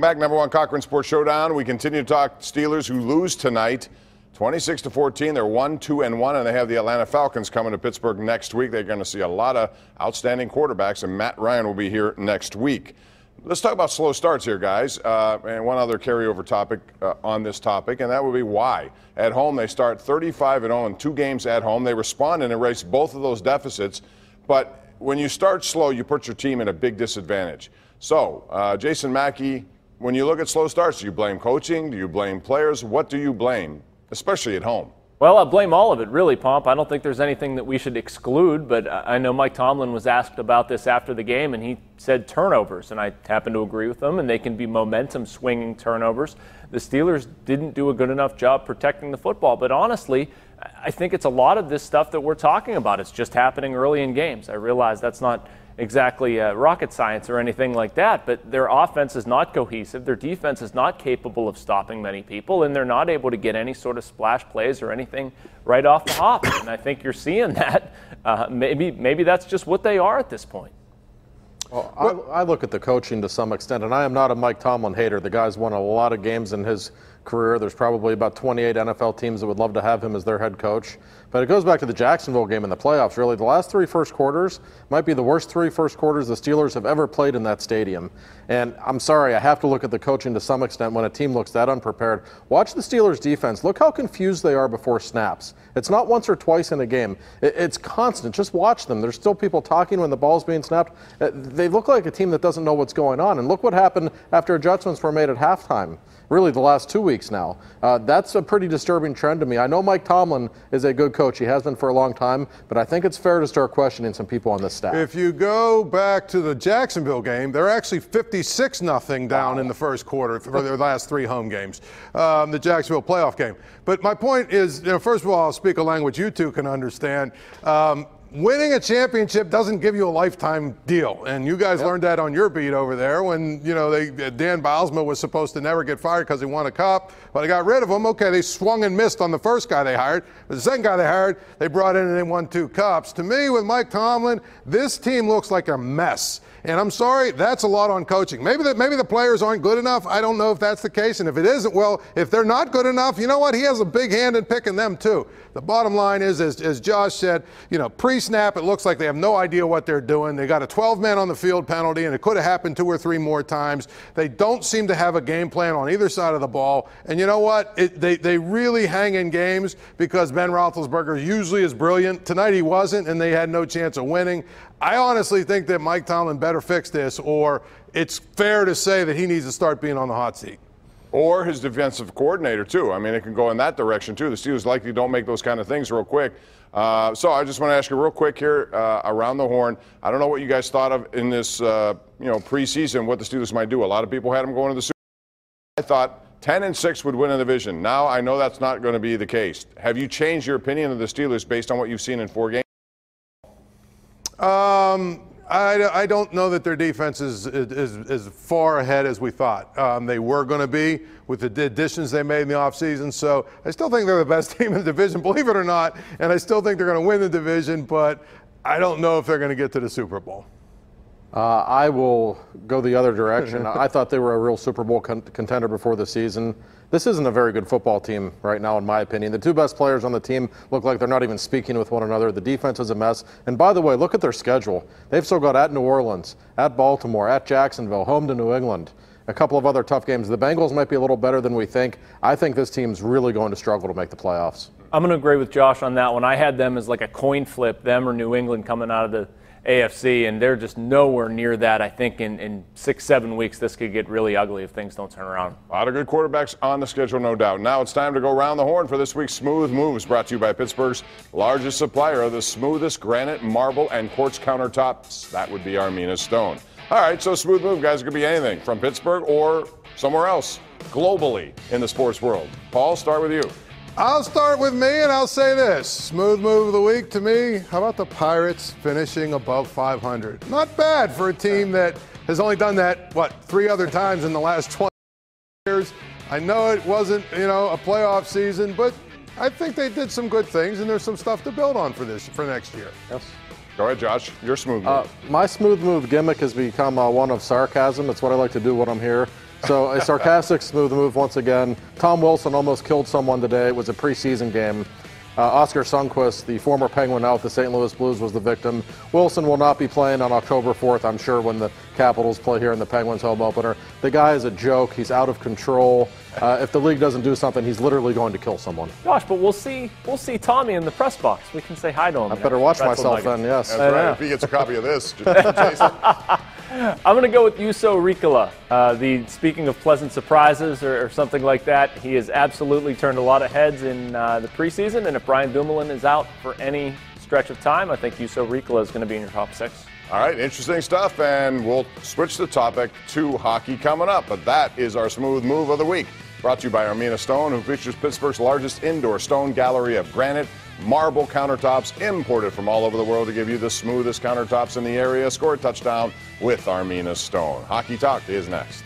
Back, #1 Cochran Sports Showdown. We continue to talk Steelers who lose tonight, 26-14. They're 1-2-1, and they have the Atlanta Falcons coming to Pittsburgh next week. They're going to see a lot of outstanding quarterbacks, and Matt Ryan will be here next week. Let's talk about slow starts here, guys, and one other carryover topic on this topic, and that would be why. At home, they start 35-0 in 2 games at home. They respond and erase both of those deficits, but when you start slow, you put your team in a big disadvantage. So, Jason Mackey, when you look at slow starts, do you blame coaching? Do you blame players? What do you blame, especially at home? Well, I blame all of it, really, Pomp. I don't think there's anything that we should exclude, but I know Mike Tomlin was asked about this after the game, and he said turnovers, and I happen to agree with him, and they can be momentum-swinging turnovers. The Steelers didn't do a good enough job protecting the football, but honestly, I think it's a lot of this stuff that we're talking about. It's just happening early in games. I realize that's not exactly rocket science or anything like that, but their offense is not cohesive. Their defense is not capable of stopping many people, and they're not able to get any sort of splash plays or anything right off the hop. And I think you're seeing that. Maybe that's just what they are at this point. Well, I look at the coaching to some extent, and I am not a Mike Tomlin hater. The guy's won a lot of games in his career. There's probably about 28 NFL teams that would love to have him as their head coach. But it goes back to the Jacksonville game in the playoffs, really. The last 3 first quarters might be the worst 3 first quarters the Steelers have ever played in that stadium. And I'm sorry, I have to look at the coaching to some extent when a team looks that unprepared. Watch the Steelers' defense. Look how confused they are before snaps. It's not once or twice in a game. It's constant. Just watch them. There's still people talking when the ball's being snapped. They look like a team that doesn't know what's going on. And look what happened after adjustments were made at halftime. Really, the last 2 weeks now. That's a pretty disturbing trend to me. I know Mike Tomlin is a good coach. He has been for a long time, but I think it's fair to start questioning some people on this staff. If you go back to the Jacksonville game, they're actually 56-0 down in the first quarter for their last 3 home games, the Jacksonville playoff game. But my point is, first of all, I'll speak a language you two can understand. Winning a championship doesn't give you a lifetime deal, and you guys learned that on your beat over there when, Dan Bylsma was supposed to never get fired because he won a cup, but they got rid of him. Okay, they swung and missed on the first guy they hired, but the second guy they hired, they brought in and they won 2 cups. To me, with Mike Tomlin, this team looks like a mess. And I'm sorry, that's a lot on coaching. Maybe the players aren't good enough. I don't know if that's the case. And if it isn't, well, if they're not good enough, you know what? He has a big hand in picking them too. The bottom line is, as Josh said, pre-snap, it looks like they have no idea what they're doing. They got a 12-man on the field penalty, and it could have happened 2 or 3 more times. They don't seem to have a game plan on either side of the ball. And you know what? They really hang in games because Ben Roethlisberger usually is brilliant. Tonight he wasn't, and they had no chance of winning. I honestly think that Mike Tomlin better fix this, or it's fair to say that he needs to start being on the hot seat. Or his defensive coordinator, too. I mean, it can go in that direction, too. The Steelers likely don't make those kind of things real quick. So I just want to ask you real quick here around the horn. I don't know what you guys thought of in this, preseason, what the Steelers might do. A lot of people had them going to the Super Bowl. I thought 10-6 would win a division. Now I know that's not going to be the case. Have you changed your opinion of the Steelers based on what you've seen in 4 games? I don't know that their defense is as far ahead as we thought. They were going to be with the additions they made in the offseason. So I still think they're the best team in the division, believe it or not. And I still think they're going to win the division, but I don't know if they're going to get to the Super Bowl. I will go the other direction. I thought they were a real Super Bowl contender before the season. This isn't a very good football team right now, in my opinion. The 2 best players on the team look like they're not even speaking with one another. The defense is a mess. And by the way, look at their schedule. They've still got at New Orleans, at Baltimore, at Jacksonville, home to New England. A couple of other tough games. The Bengals might be a little better than we think. I think this team's really going to struggle to make the playoffs. I'm going to agree with Josh on that one. I had them as like a coin flip, them or New England coming out of the AFC, and they're just nowhere near that. I think in 6-7 weeks, this could get really ugly if things don't turn around. A lot of good quarterbacks on the schedule, no doubt. Now it's time to go around the horn for this week's Smooth Moves, brought to you by Pittsburgh's largest supplier of the smoothest granite, marble, and quartz countertops. That would be Armina Stone. All right, so Smooth Move, guys, it could be anything from Pittsburgh or somewhere else globally in the sports world. Paul, start with you. I'll start with me, and I'll say this. Smooth move of the week to me, how about the Pirates finishing above 500? Not bad for a team that has only done that, 3 other times in the last 20 years. I know it wasn't, a playoff season, but I think they did some good things, and there's some stuff to build on for next year. Yes. Go ahead, Josh. Your smooth move. My smooth move gimmick has become one of sarcasm. It's what I like to do when I'm here. So a sarcastic smooth move once again. Tom Wilson almost killed someone today. It was a preseason game. Oscar Sundqvist, the former Penguin out with the St. Louis Blues, was the victim. Wilson will not be playing on October 4th, I'm sure, when the Capitals play here in the Penguins home opener. The guy is a joke. He's out of control. If the league doesn't do something, he's literally going to kill someone. Gosh, but we'll see Tommy in the press box. We can say hi to him. I better watch myself then, yes. That's right. If he gets a copy of this, Jason. I'm going to go with Juuso Riikola. Speaking of pleasant surprises or something like that, he has absolutely turned a lot of heads in the preseason, and if Brian Dumoulin is out for any stretch of time, I think Juuso Riikola is going to be in your top 6. All right, interesting stuff, and we'll switch the topic to hockey coming up, but that is our smooth move of the week. Brought to you by Armina Stone, who features Pittsburgh's largest indoor stone gallery of granite, marble countertops imported from all over the world to give you the smoothest countertops in the area. Score a touchdown with Armina Stone. Hockey Talk is next.